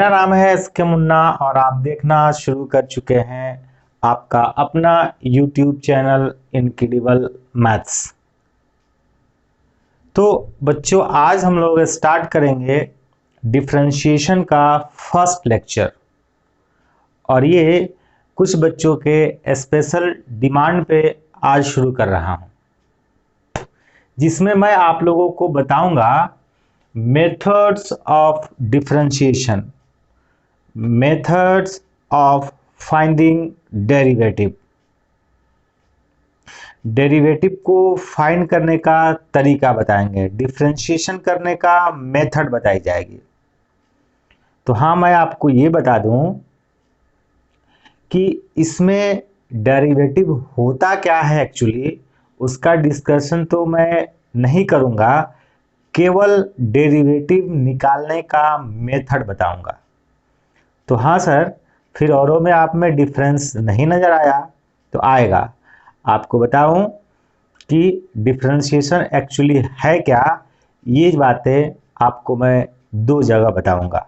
मेरा नाम है एसके मुन्ना और आप देखना शुरू कर चुके हैं आपका अपना YouTube चैनल इनक्रेडिबल मैथ्स। तो बच्चों, आज हम लोग स्टार्ट करेंगे डिफरेंशिएशन का फर्स्ट लेक्चर और ये कुछ बच्चों के स्पेशल डिमांड पे आज शुरू कर रहा हूँ, जिसमें मैं आप लोगों को बताऊंगा methods of differentiation, methods of finding derivative. Derivative को फाइंड करने का तरीका बताएंगे, डिफरेंशिएशन करने का मेथड बताई जाएगी। तो हाँ, मैं आपको ये बता दूं कि इसमें डेरिवेटिव होता क्या है एक्चुअली, उसका डिस्कशन तो मैं नहीं करूँगा, केवल डेरिवेटिव निकालने का मेथड बताऊंगा। तो हाँ सर, फिर औरों में आप में डिफरेंस नहीं नज़र आया तो आएगा। आपको बताऊं कि डिफरेंशिएशन एक्चुअली है क्या, ये बातें आपको मैं दो जगह बताऊंगा।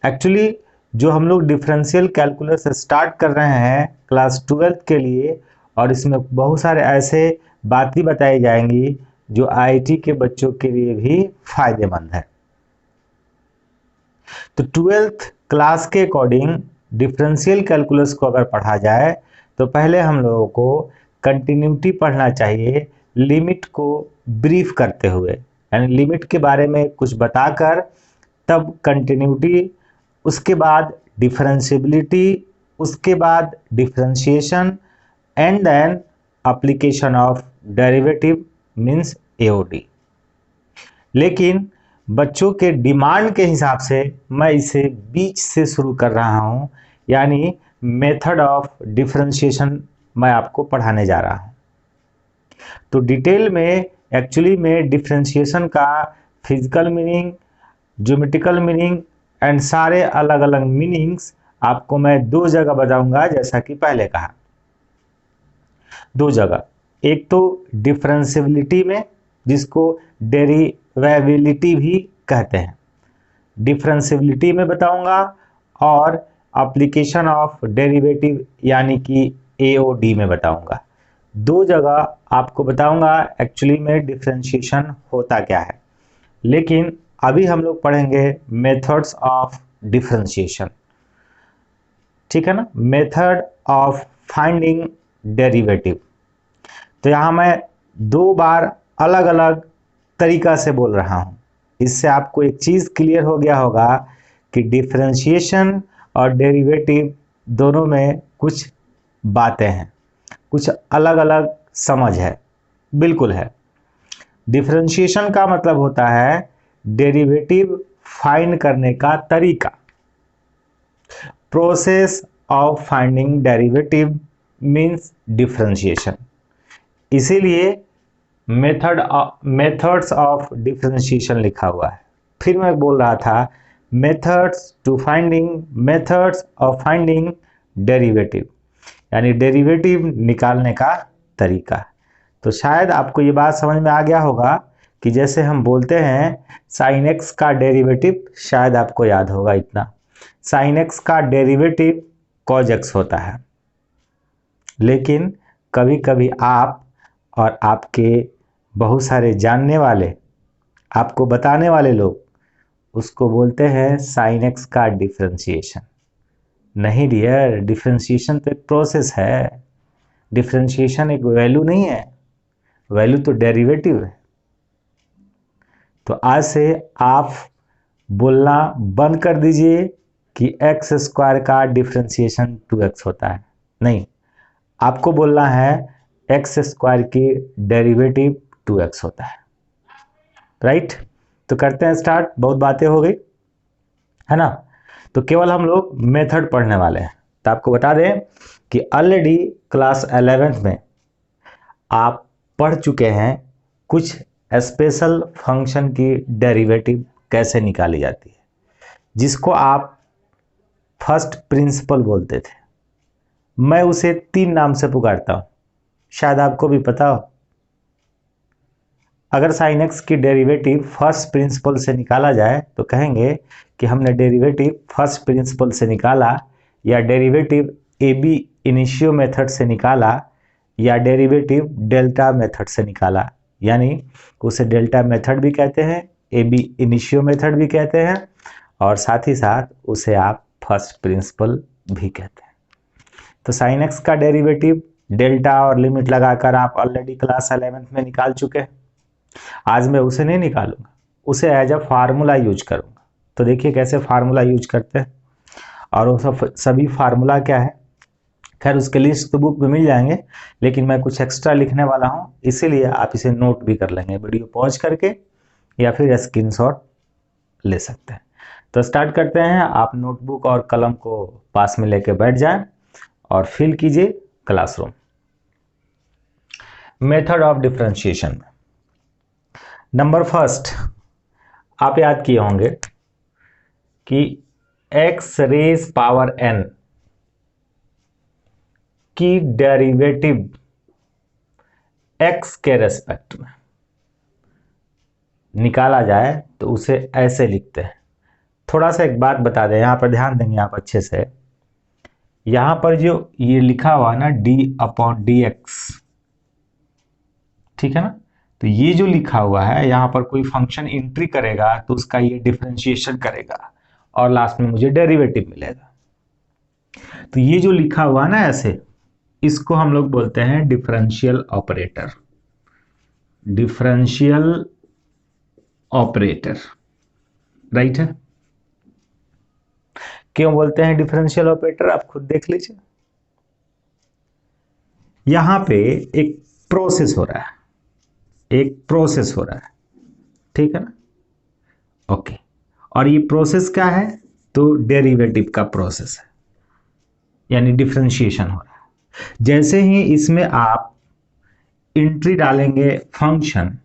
एक्चुअली जो हम लोग डिफरेंशियल कैलकुलस स्टार्ट कर रहे हैं क्लास 12th के लिए, और इसमें बहुत सारे ऐसे बातें बताई जाएंगी जो आईआईटी के बच्चों के लिए भी फायदेमंद है। तो 12th क्लास के अकॉर्डिंग डिफरेंशियल कैलकुलस को अगर पढ़ा जाए तो पहले हम लोगों को कंटिन्यूटी पढ़ना चाहिए, लिमिट को ब्रीफ करते हुए, यानी लिमिट के बारे में कुछ बताकर तब कंटिन्यूटी, उसके बाद डिफरेंशियबिलिटी, उसके बाद differentiation and then application of derivative means AOD. लेकिन बच्चों के डिमांड के हिसाब से मैं इसे बीच से शुरू कर रहा हूं, यानी मेथड ऑफ डिफरेंशिएशन मैं आपको पढ़ाने जा रहा हूं। तो डिटेल में एक्चुअली में डिफरेंशिएशन का physical meaning, geometrical meaning and सारे अलग अलग मीनिंग्स आपको मैं दो जगह बताऊंगा, जैसा कि पहले कहा दो जगह। एक तो डिफरेंशियबिलिटी में, जिसको डेरिवेबिलिटी भी कहते हैं, डिफरेंशियबिलिटी में बताऊंगा, और एप्लीकेशन ऑफ डेरिवेटिव यानी कि एओडी में बताऊंगा। दो जगह आपको बताऊंगा एक्चुअली में डिफरेंशिएशन होता क्या है। लेकिन अभी हम लोग पढ़ेंगे मेथड्स ऑफ डिफरेंशिएशन, ठीक है ना, मेथड ऑफ फाइंडिंग डेरिवेटिव। तो यहाँ मैं दो बार अलग अलग तरीका से बोल रहा हूँ, इससे आपको एक चीज़ क्लियर हो गया होगा कि डिफरेंशिएशन और डेरिवेटिव दोनों में कुछ बातें हैं, कुछ अलग अलग समझ है, बिल्कुल है। डिफरेंशिएशन का मतलब होता है डेरिवेटिव फाइंड करने का तरीका, process of finding derivative means differentiation. इसीलिए मेथड्स ऑफ डिफरेंशिएशन लिखा हुआ है। फिर मैं बोल रहा था मेथड्स ऑफ फाइंडिंग डेरिवेटिव, यानी डेरिवेटिव निकालने का तरीका। तो शायद आपको ये बात समझ में आ गया होगा कि जैसे हम बोलते हैं साइन एक्स का डेरिवेटिव, शायद आपको याद होगा इतना, साइन एक्स का डेरिवेटिव कॉज एक्स होता है। लेकिन कभी कभी आप और आपके बहुत सारे जानने वाले, आपको बताने वाले लोग उसको बोलते हैं साइन एक्स का डिफरेंशिएशन। नहीं डियर, डिफरेंशिएशन तो एक प्रोसेस है, डिफरेंशिएशन एक वैल्यू नहीं है, वैल्यू तो डेरिवेटिव है। तो आज से आप बोलना बंद कर दीजिए कि एक्स स्क्वायर का डिफरेंशिएशन 2x होता है। नहीं, आपको बोलना है एक्स स्क्वायर की डेरिवेटिव 2x होता है, राइट। तो करते हैं स्टार्ट, बहुत बातें हो गई है ना। तो केवल हम लोग मेथड पढ़ने वाले हैं। तो आपको बता दें कि ऑलरेडी क्लास 11th में आप पढ़ चुके हैं कुछ स्पेशल फंक्शन की डेरिवेटिव कैसे निकाली जाती है, जिसको आप फर्स्ट प्रिंसिपल बोलते थे। मैं उसे 3 नाम से पुकारता हूं, शायद आपको भी पता हो। अगर साइन एक्स की डेरिवेटिव फर्स्ट प्रिंसिपल से निकाला जाए तो कहेंगे कि हमने डेरिवेटिव फर्स्ट प्रिंसिपल से निकाला, या derivative ab initio method से निकाला, या डेरिवेटिव डेल्टा मेथड से निकाला। यानी उसे डेल्टा मेथड भी कहते हैं, ए बी इनिशियो मेथड भी कहते हैं, और साथ ही साथ उसे आप फर्स्ट प्रिंसिपल भी कहते हैं। तो साइन एक्स का डेरिवेटिव डेल्टा और लिमिट लगाकर आप ऑलरेडी क्लास 11th में निकाल चुके हैं। आज मैं उसे नहीं निकालूंगा, उसे एज अ फार्मूला यूज करूंगा। तो देखिए कैसे फार्मूला यूज करते हैं, और वो सभी फार्मूला क्या है, खैर उसके लिस्ट तो बुक में मिल जाएंगे, लेकिन मैं कुछ एक्स्ट्रा लिखने वाला हूँ, इसीलिए आप इसे नोट भी कर लेंगे वीडियो पॉज करके, या फिर स्क्रीनशॉट ले सकते हैं। तो स्टार्ट करते हैं। आप नोटबुक और कलम को पास में लेके बैठ जाएं और फिल कीजिए classroom. Method of differentiation. Number first आप याद किए होंगे कि x रेज पावर n की डेरिवेटिव x के रेस्पेक्ट में निकाला जाए तो उसे ऐसे लिखते हैं। थोड़ा सा एक बात बता दें, यहां पर ध्यान देंगे आप अच्छे से। यहां पर जो ये लिखा हुआ ना d/dx, ठीक है ना, तो ये जो लिखा हुआ है, यहां पर कोई फंक्शन एंट्री करेगा तो उसका ये डिफरेंशिएशन करेगा और लास्ट में मुझे डेरिवेटिव मिलेगा। तो ये जो लिखा हुआ ना ऐसे, इसको हम लोग बोलते हैं differential operator. Differential operator, right है। क्यों बोलते हैं डिफरेंशियल ऑपरेटर, आप खुद देख लीजिए। यहां पे एक प्रोसेस हो रहा है, एक प्रोसेस हो रहा है, ठीक है ना, ओके। और ये प्रोसेस क्या है, तो डेरिवेटिव का प्रोसेस है, यानी डिफरेंशिएशन हो रहा है। जैसे ही इसमें आप एंट्री डालेंगे, फंक्शन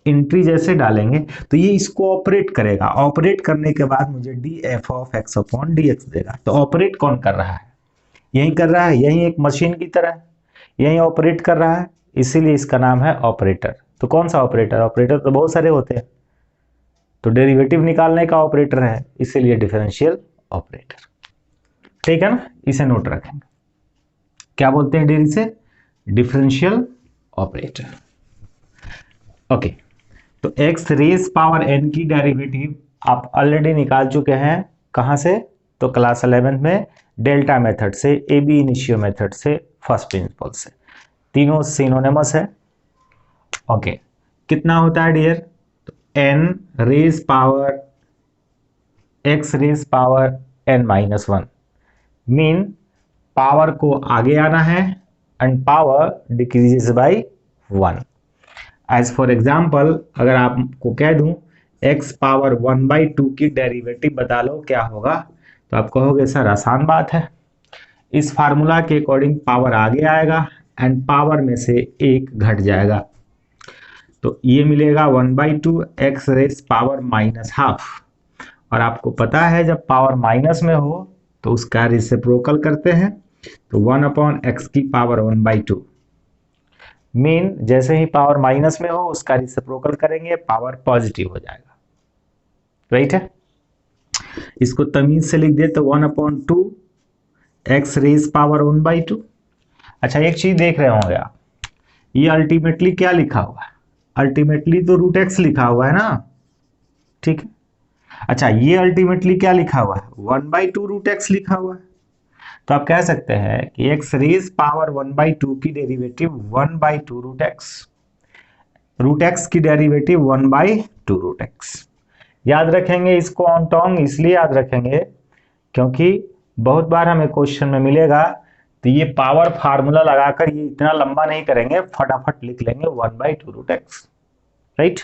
एंट्री जैसे डालेंगे तो ये इसको ऑपरेट करेगा। ऑपरेट करने के बाद मुझे df(x/dx) देगा। तो ऑपरेट कौन कर रहा है, यही कर रहा है, यही एक मशीन की तरह है, यही ऑपरेट कर रहा है, इसीलिए इसका नाम है ऑपरेटर। तो कौन सा ऑपरेटर, ऑपरेटर तो बहुत सारे होते हैं, तो डेरिवेटिव निकालने का ऑपरेटर है, इसीलिए डिफरेंशियल ऑपरेटर, ठीक है ना। इसे नोट रखेंगे, क्या बोलते हैं डेरी से, डिफरेंशियल ऑपरेटर, ओके। तो x रेज पावर n की डेरिवेटिव आप ऑलरेडी निकाल चुके हैं, कहां से, तो क्लास 11th में डेल्टा मेथड से, ए बी इनिशियो मेथड से, फर्स्ट प्रिंसिपल से। तीनों सिनोनिमस है, ओके। कितना होता है डियर, तो n raise power x raise power n-1, mean power को आगे आना है and power decreases by 1। As for example अगर आपको कह दूं x पावर 1/2 की डेरिवेटिव बता लो क्या होगा, तो आप कहोगे सर आसान बात है, इस फार्मूला के अकॉर्डिंग पावर आगे आएगा एंड पावर में से एक घट जाएगा, तो ये मिलेगा 1/2 x रेज पावर -12। और आपको पता है जब पावर माइनस में हो तो उसका रेसिप्रोकल करते हैं, तो 1/x की पावर 1/2, मीन जैसे ही पावर माइनस में हो उसका रेसिप्रोकल करेंगे, पावर पॉजिटिव हो जाएगा, राइट है। इसको तमीज से लिख दे तो 1/2 x रेज पावर 1/2। अच्छा एक चीज देख रहे होंगे आप, ये अल्टीमेटली क्या लिखा हुआ है, अल्टीमेटली तो √x लिखा हुआ है ना, ठीक है। अच्छा ये अल्टीमेटली क्या लिखा हुआ है, 1/2 √x लिखा हुआ है। तो आप कह सकते हैं कि x रेज पावर 1/2 की डेरिवेटिव 1/2 √x, √x की डेरिवेटिव 1/2 √x। याद रखेंगे इसको ऑन टॉन्ग, इसलिए याद रखेंगे क्योंकि बहुत बार हमें क्वेश्चन में मिलेगा, तो ये पावर फार्मूला लगाकर ये इतना लंबा नहीं करेंगे, फटाफट लिख लेंगे 1/2 √x, राइट।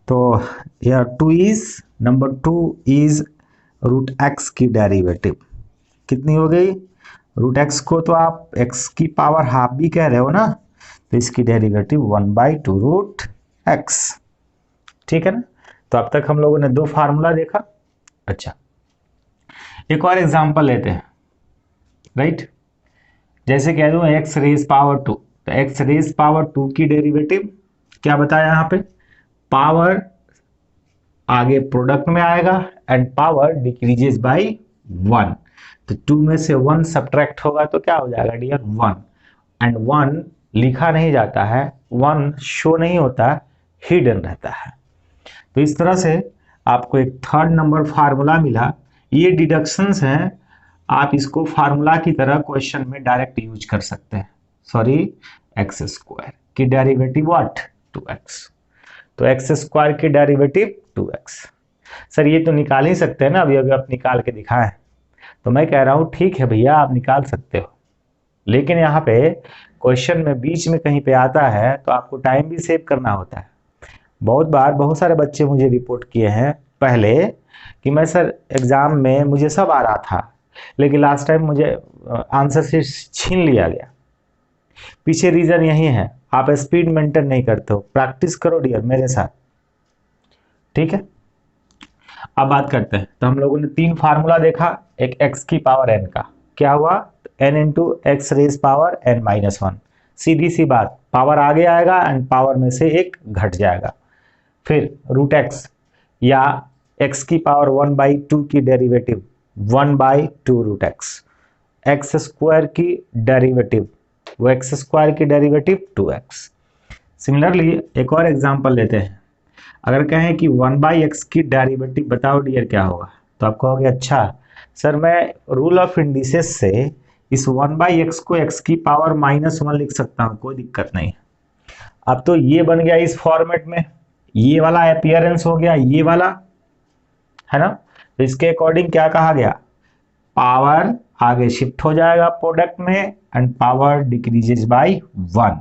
तो यार 2 इज, नंबर 2 इज √x की डेरिवेटिव कितनी हो गई, √x को तो आप x की पावर हाफ भी कह रहे हो ना, तो इसकी डेरिवेटिव 1/2 √x, ठीक है ना। तो अब तक हम लोगों ने दो फार्मूला देखा। अच्छा एक और एग्जांपल लेते हैं, राइट। जैसे कह दूं x रेज पावर 2, तो x रेज पावर 2 की डेरिवेटिव क्या बताया यहाँ पे, पावर आगे प्रोडक्ट में आएगा एंड पावर डिक्रीजेस बाय 1। तो 2 में से 1 सब्ट्रैक्ट होगा तो क्या हो जाएगा डियर 1, एंड 1 लिखा नहीं जाता है, 1 शो नहीं होता, हिडन रहता है। तो इस तरह से आपको एक थर्ड नंबर फार्मूला मिला। ये डिडक्शंस हैं, आप इसको फार्मूला की तरह क्वेश्चन में डायरेक्ट यूज कर सकते हैं। सॉरी, एक्स स्क्वायर की डेरिवेटिव व्हाट 2x, तो एक्स स्क्वायर की डेरिवेटिव 2x। सर ये तो निकाल ही सकते हैं ना, अभी अभी आप निकाल के दिखाएं। तो मैं कह रहा हूं ठीक है भैया आप निकाल सकते हो, लेकिन यहाँ पे क्वेश्चन में बीच में कहीं पे आता है तो आपको टाइम भी सेव करना होता है। बहुत बार बहुत सारे बच्चे मुझे रिपोर्ट किए हैं पहले कि मैं सर एग्जाम में मुझे सब आ रहा था, लेकिन लास्ट टाइम मुझे आंसर से छीन लिया गया। पीछे रीजन यही है, आप स्पीड मेंटेन नहीं करते हो। प्रैक्टिस करो डियर मेरे साथ, ठीक है। अब बात करते हैं, तो हम लोगों ने 3 फार्मूला देखा। एक x की पावर n का क्या हुआ, n into x raise power n minus 1। सीधी सी बात, पावर आगे आएगा एंड पावर में से एक घट जाएगा। फिर रूट x या x की पावर 1/2 की derivative 1/2 root x, x square की डेरिवेटिव वो एक्स स्क्वायर की डेरिवेटिव 2x। सिमिलरली एक और एग्जांपल लेते हैं। अगर कहें कि 1/x की डेरिवेटिव बताओ डियर क्या होगा, तो आप कहोगे अच्छा सर मैं रूल ऑफ इंडिसेस से इस 1/x को x की पावर -1 लिख सकता हूं, कोई दिक्कत नहीं। अब तो ये बन गया इस फॉर्मेट में, ये वाला अपीयरेंस हो गया, ये वाला है ना। तो इसके अकॉर्डिंग क्या कहा गया, पावर आगे शिफ्ट हो जाएगा प्रोडक्ट में and power decreases by 1,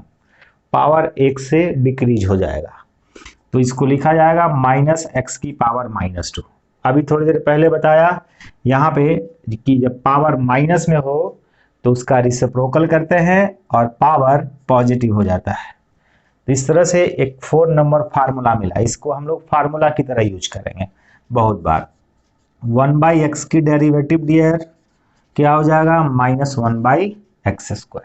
power 1 से डिक्रीज हो जाएगा। तो इसको लिखा जाएगा -x की पावर -2। अभी थोड़ी देर पहले बताया यहाँ पे कि जब पावर माइनस में हो तो उसका रिसिप्रोकल करते हैं और पावर पॉजिटिव हो जाता है। तो इस तरह से एक 4 नंबर फार्मूला मिला, इसको हम लोग फार्मूला की तरह यूज करेंगे बहुत बार। 1/x की डेरिवेटिव डियर क्या हो जाएगा, -1/x²,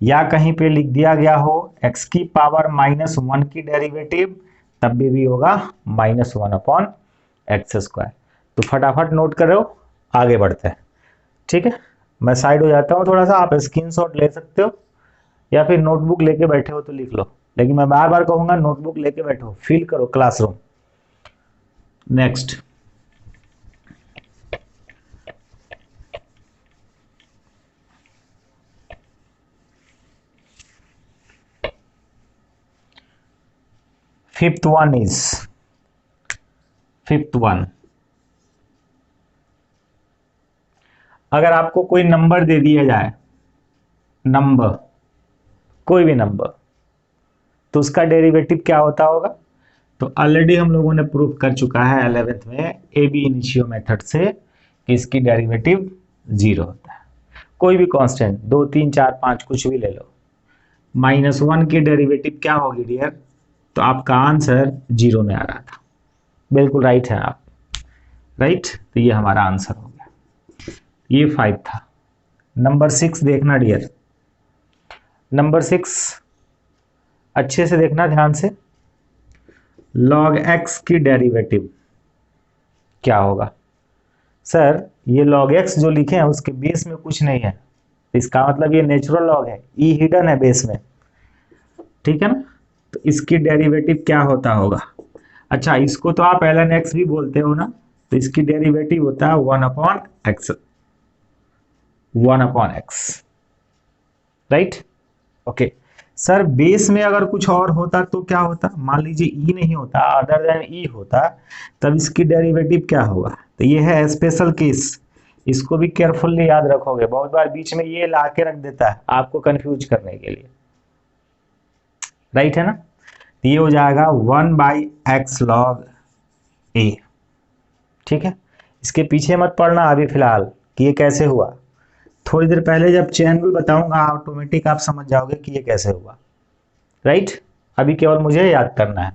या कहीं पे लिख दिया गया हो x की पावर -1 की डेरिवेटिव, तब भी होगा -1/x²। तो फटाफट नोट करो, आगे बढ़ते हैं, ठीक है। मैं साइड हो जाता हूँ थोड़ा सा, आप स्क्रीनशॉट ले सकते हो या फिर नोटबुक लेके बैठे हो तो लिख लो, लेकिन मैं बार बार कहूंगा नोटबुक लेके बैठो, फील करो क्लासरूम। नेक्स्ट, फिफ्थ वन, अगर आपको कोई नंबर दे दिया जाए, नंबर कोई भी नंबर, तो उसका डेरिवेटिव क्या होता होगा। तो ऑलरेडी हम लोगों ने प्रूफ कर चुका है 11th में ए बी इनिशियो मेथड से कि इसकी डेरिवेटिव 0 होता है। कोई भी कांस्टेंट 2 3 4 5 कुछ भी ले लो, -1 की डेरिवेटिव क्या होगी डियर, तो आपका आंसर 0 में आ रहा था। बिल्कुल राइट है आप, राइट। तो ये हमारा आंसर हो गया, ये 5 था। नंबर 6 देखना डियर, नंबर 6 अच्छे से देखना ध्यान से। log x की डेरिवेटिव क्या होगा। सर ये log x जो लिखे हैं उसके बेस में कुछ नहीं है, इसका मतलब ये नेचुरल लॉग है, ई हिडन है बेस में, ठीक है ना। तो इसकी डेरिवेटिव क्या होता होगा, अच्छा इसको तो आप ln x भी बोलते हो ना, तो इसकी डेरिवेटिव होता है 1/x, right. Okay sir base में अगर कुछ और होता तो क्या होता, मान लीजिए ई नहीं होता, अदर देन ई होता, तब इसकी डेरिवेटिव क्या होगा। तो ये है स्पेशल केस, इसको भी केयरफुली याद रखोगे, बहुत बार बीच में ये ला के रख देता है आपको कंफ्यूज करने के लिए, राइट है ना। तो ये हो जाएगा 1/x log a, ठीक है। इसके पीछे मत पड़ना अभी फिलहाल कि ये कैसे हुआ, थोड़ी देर पहले जब चैन रूल बताऊंगा ऑटोमेटिक आप समझ जाओगे कि ये कैसे हुआ, राइट। अभी केवल मुझे याद करना है।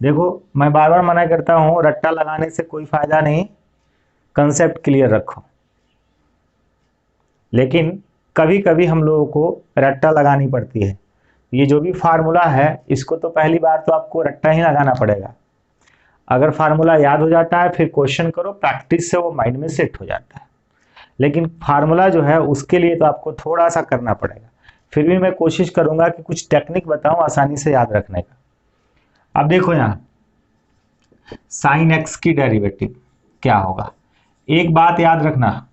देखो मैं बार बार मना करता हूं, रट्टा लगाने से कोई फायदा नहीं, कंसेप्ट क्लियर रखो। लेकिन कभी कभी हम लोगों को रट्टा लगानी पड़ती है, ये जो भी फार्मूला है इसको तो पहली बार तो आपको रट्टा ही लगाना पड़ेगा। अगर फार्मूला याद हो जाता है फिर क्वेश्चन करो, प्रैक्टिस से वो माइंड में सेट हो जाता है। लेकिन फार्मूला जो है उसके लिए तो आपको थोड़ा सा करना पड़ेगा। फिर भी मैं कोशिश करूंगा कि कुछ टेक्निक बताऊं आसानी से याद रखने का। अब देखो यहाँ साइन एक्स की डेरिवेटिव क्या होगा। एक बात याद रखना,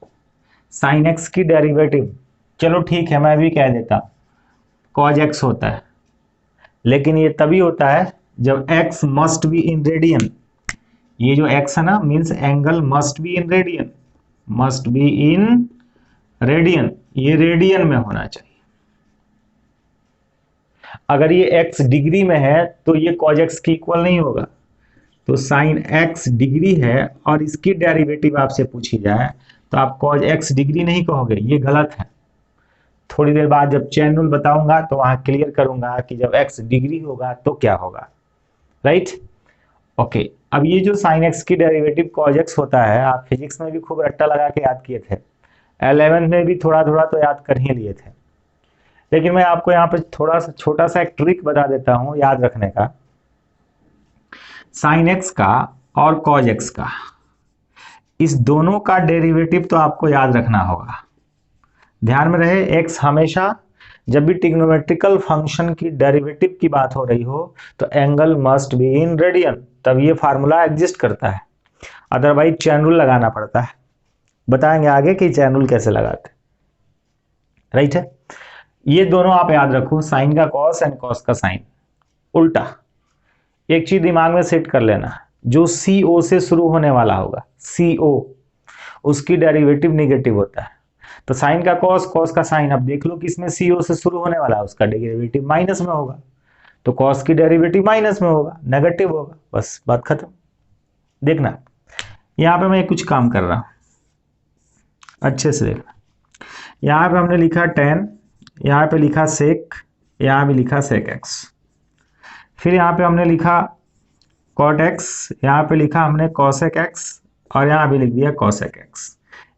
साइन एक्स की डेरिवेटिव, चलो ठीक है मैं भी कह देता हूं कॉज एक्स होता है, लेकिन ये तभी होता है जब x must be in radian. ये जो x है ना means angle must be in radian, must be in radian, ये रेडियन में होना चाहिए। अगर ये x डिग्री में है तो ये cos x की इक्वल नहीं होगा। तो साइन x डिग्री है और इसकी डेरिवेटिव आपसे पूछी जाए तो आप cos x डिग्री नहीं कहोगे, ये गलत है। थोड़ी देर बाद जब चेन रूल बताऊंगा तो वहां क्लियर करूंगा कि जब x डिग्री होगा तो क्या होगा, राइट। ओके, अब ये जो साइन एक्स की डेरिवेटिव cos x होता है, आप फिजिक्स में भी खूब रट्टा लगा के याद किए थे, 11th में भी थोड़ा थोड़ा तो याद कर ही लिए थे, लेकिन मैं आपको यहाँ पे थोड़ा सा छोटा सा एक ट्रिक बता देता हूँ याद रखने का। साइन एक्स का और cos x का, इस दोनों का डेरिवेटिव तो आपको याद रखना होगा। ध्यान में रहे, x हमेशा जब भी ट्रिग्नोमेट्रिकल फंक्शन की डेरिवेटिव की बात हो रही हो तो angle must be in radian, तब ये फार्मूला एग्जिस्ट करता है, अदरवाइज चैन रूल लगाना पड़ता है। बताएंगे आगे कि चैन रूल कैसे लगाते, राइट है। ये दोनों आप याद रखो, साइन का कॉस एंड कॉस का साइन। उल्टा एक चीज दिमाग में सेट कर लेना, जो CO से शुरू होने वाला होगा, CO, उसकी डेरिवेटिव निगेटिव होता है। तो साइन का कॉस, कॉस का साइन, अब देख लो कि इसमें CO से शुरू होने वाला है, उसका डेरिवेटिव माइनस में होगा, तो कॉस की डेरिवेटिव माइनस में होगा, नेगेटिव होगा, बस बात खत्म। देखना यहाँ पे मैं कुछ काम कर रहा हूं, अच्छे से देखना। यहाँ पे हमने लिखा tan, यहाँ पे लिखा sec, यहाँ भी लिखा sec x, फिर यहाँ पे हमने लिखा cot x, यहाँ पे लिखा हमने cosec x, और यहाँ भी लिख दिया cosec x।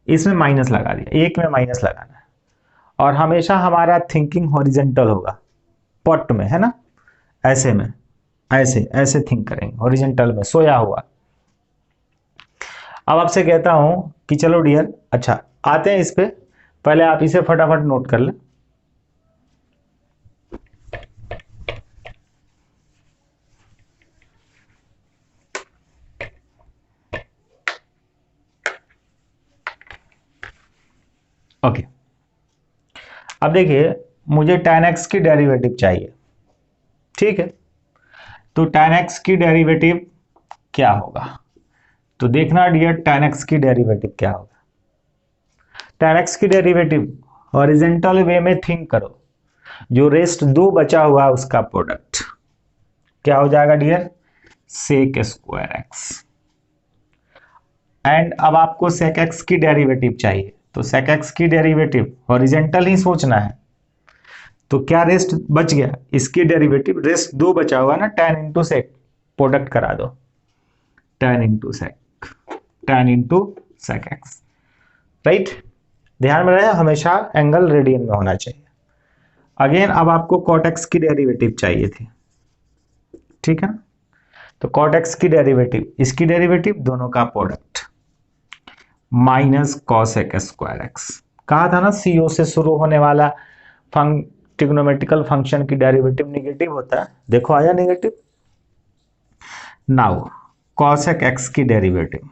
इसमें माइनस लगा दिया, एक में माइनस लगाना है, और हमेशा हमारा थिंकिंग हॉरिजेंटल होगा, पट में है ना, ऐसे में, ऐसे ऐसे थिंक करेंगे, हॉरिजेंटल में सोया हुआ। अब आपसे कहता हूं कि चलो डियर, अच्छा आते हैं इस पे, पहले आप इसे फटाफट नोट कर लें। ओके, अब देखिए मुझे tan x की डेरिवेटिव चाहिए, ठीक है। तो tan x की डेरिवेटिव क्या होगा, तो देखना डियर tan x की डेरिवेटिव क्या होगा। tan x की डेरिवेटिव हॉरिजेंटल वे में थिंक करो, जो रेस्ट 2 बचा हुआ है उसका प्रोडक्ट क्या हो जाएगा dear, sec square x। And अब आपको sec x की डेरिवेटिव चाहिए, तो sec x की डेरिवेटिव हॉरिजेंटल ही सोचना है, तो क्या रेस्ट बच गया, इसकी डेरिवेटिव, रेस्ट 2 बचा हुआ ना, tan इंटू sec, प्रोडक्ट करा दो, tan into sec, tan into sec x, right. ध्यान में रहे हमेशा एंगल रेडियन में होना चाहिए। अगेन अब आपको cot x की डेरिवेटिव चाहिए थी, ठीक है ना, तो cot x की डेरिवेटिव, इसकी डेरिवेटिव, दोनों का product, minus cosec square x। कहा था ना CO से शुरू होने वाला ट्रिग्नोमेट्रिकल फंक्शन की डेरिवेटिव निगेटिव होता है, देखो आया निगेटिव। नाउ cosec x की डेरिवेटिव,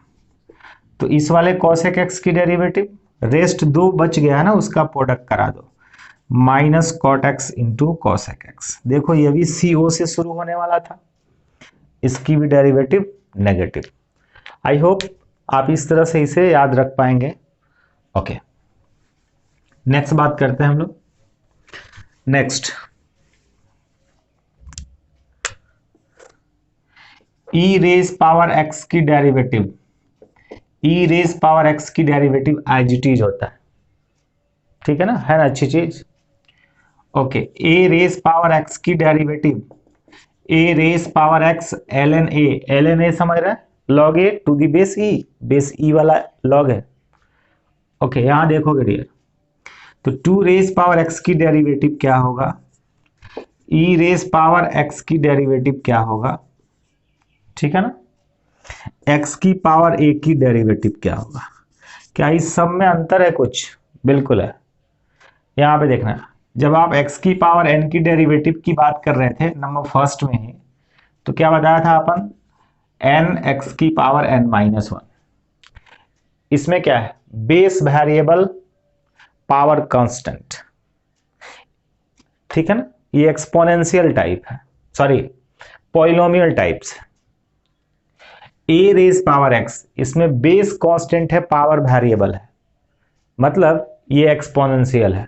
तो इस वाले cosec x की डेरिवेटिव, रेस्ट 2 बच गया है ना, उसका प्रोडक्ट करा दो, minus cot x into cosec x। देखो ये भी CO से शुरू होने वाला था, इसकी भी डेरिवेटिव नेगेटिव। आई होप आप इस तरह से इसे याद रख पाएंगे। ओके, नेक्स्ट बात करते हैं हम लोग। Next e raise power x की derivative, e raise power x की डेरिवेटिव एज इट इज होता है, ठीक है ना अच्छी चीज। Okay, a raise power x की derivative, a raise power x ln a समझ रहे हैं, log a to the base e वाला log है। ओके, यहां देखोगे डियर, तो 2 रेज पावर x की डेरिवेटिव क्या होगा, ई रेस पावर एक्स की डेरिवेटिव क्या होगा, ठीक है ना। एक्स की पावर ए की डेरिवेटिव क्या होगा। क्या इस सब में अंतर है कुछ, बिल्कुल है। यहां पे देखना, जब आप एक्स की पावर एन की डेरिवेटिव की बात कर रहे थे नंबर फर्स्ट में ही, तो क्या बताया था अपन, एन एक्स की पावर एन माइनस वन। इसमें क्या है, बेस वेरिएबल पावर कांस्टेंट, ठीक है ना। ये एक्सपोनेंशियल टाइप है, सॉरी पॉलिनोमियल टाइप्स। ए रेज पावर एक्स, इसमें बेस कांस्टेंट है, पावर वेरिएबल है, मतलब ये एक्सपोनेंशियल है।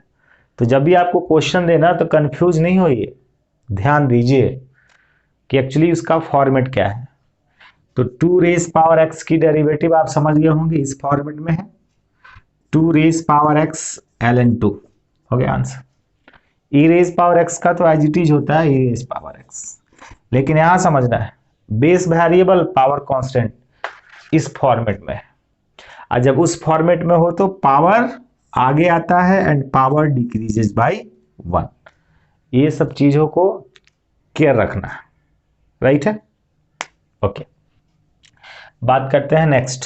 तो जब भी आपको क्वेश्चन देना तो कंफ्यूज नहीं होइए, ध्यान दीजिए कि एक्चुअली उसका फॉर्मेट क्या है। तो 2 रेज पावर एक्स की डेरिवेटिव आप समझ गए होंगे, इस फॉर्मेट में है 2 रेज पावर एक्स ln 2, हो गया answer. E raise power x का तो एज इट इज होता है ई रेज पावर एक्स, लेकिन यहां समझना है बेस वेरिएबल पावर कांस्टेंट इस फॉर्मेट में है। और जब उस फॉर्मेट में हो तो पावर आगे आता है एंड पावर डिक्रीजेस बाय 1। ये सब चीजों को केयर रखना है, राइट है, ओके। बात करते हैं नेक्स्ट।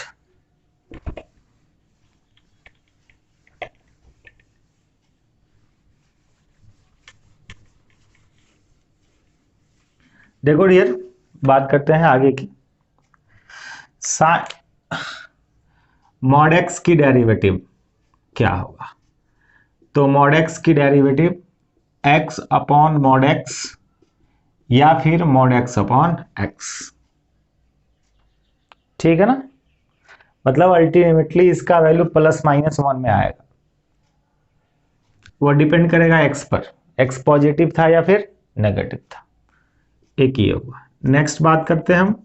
देखो डियर, बात करते हैं आगे की। मॉड एक्स की डेरिवेटिव क्या होगा। तो मॉड एक्स की derivative x upon mod x या फिर मॉड एक्स अपॉन एक्स, ठीक है ना। मतलब अल्टीमेटली इसका वैल्यू प्लस माइनस 1 में आएगा। वो डिपेंड करेगा एक्स पर, एक्स पॉजिटिव था या फिर नेगेटिव था, एक ही होगा। नेक्स्ट बात करते हैं हम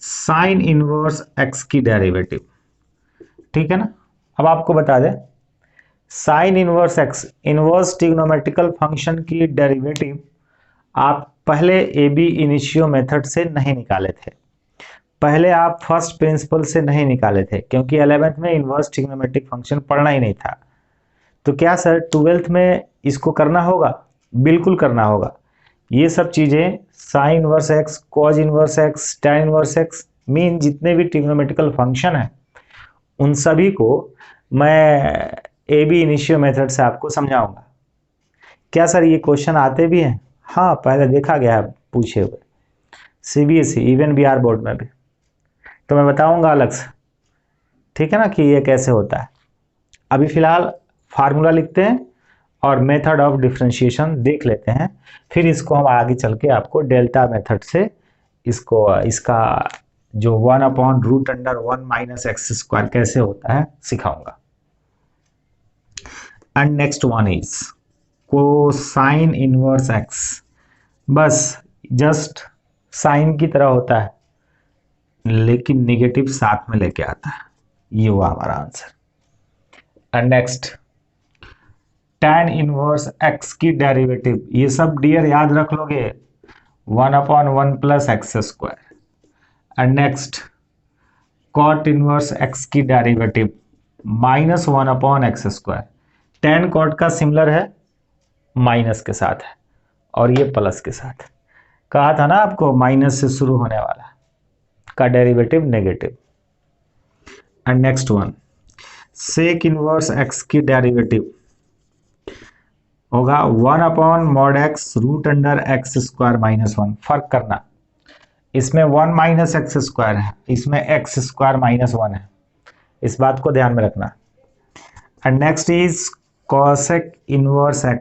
साइन इनवर्स एक्स की डेरिवेटिव, ठीक है ना। अब आपको बता दें sine inverse x, inverse trigonometrical function की डेरिवेटिव आप पहले ए बी इनिशियो मेथड से नहीं निकाले थे, पहले आप फर्स्ट प्रिंसिपल से नहीं निकाले थे, क्योंकि 11th में इनवर्स ट्रिग्नोमेट्रिक फंक्शन पढ़ना ही नहीं था। तो क्या सर 12th में इसको करना होगा, बिल्कुल करना होगा। ये सब चीजें sine inverse x, cause inverse x, tan inverse x, mean जितने भी ट्रिग्नोमेट्रिकल फंक्शन है उन सभी को मैं ए बी इनिशियो मेथड से आपको समझाऊंगा। क्या सर ये क्वेश्चन आते भी हैं, हाँ पहले देखा गया है पूछे हुए, सीबीएसई इवन बिहार बोर्ड में भी, तो मैं बताऊंगा अलग से, ठीक है ना, कि ये कैसे होता है। अभी फिलहाल फार्मूला लिखते हैं और मेथड ऑफ डिफरेंशिएशन देख लेते हैं, फिर इसको हम आगे चल के आपको डेल्टा मेथड से इसको इसका जो 1/√(1 - x² कैसे होता है सिखाऊंगा। And next one is cosine inverse x, बस जस्ट साइन की तरह होता है लेकिन नेगेटिव साथ में लेके आता है, ये हुआ हमारा answer. And next tan inverse x की डेरिवेटिव, ये सब डियर याद रख लोगे 1/1 + x²। And next cot inverse x की डेरिवेटिव -1/x²। tan cot का सिमिलर है माइनस के साथ है और ये प्लस के साथ, कहा था ना आपको माइनस से शुरू होने वाला का derivative negative. And next one sec inverse x की डेरिवेटिव होगा 1/(x√(x²-1). फर्क करना, इसमें 1 - x² है, इसमें x² - 1 है, इस बात को ध्यान में रखना। And next is cosec inverse x,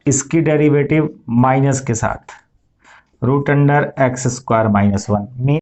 इसकी डेरिवेटिव माइनस के साथ (√(x²-1) मीन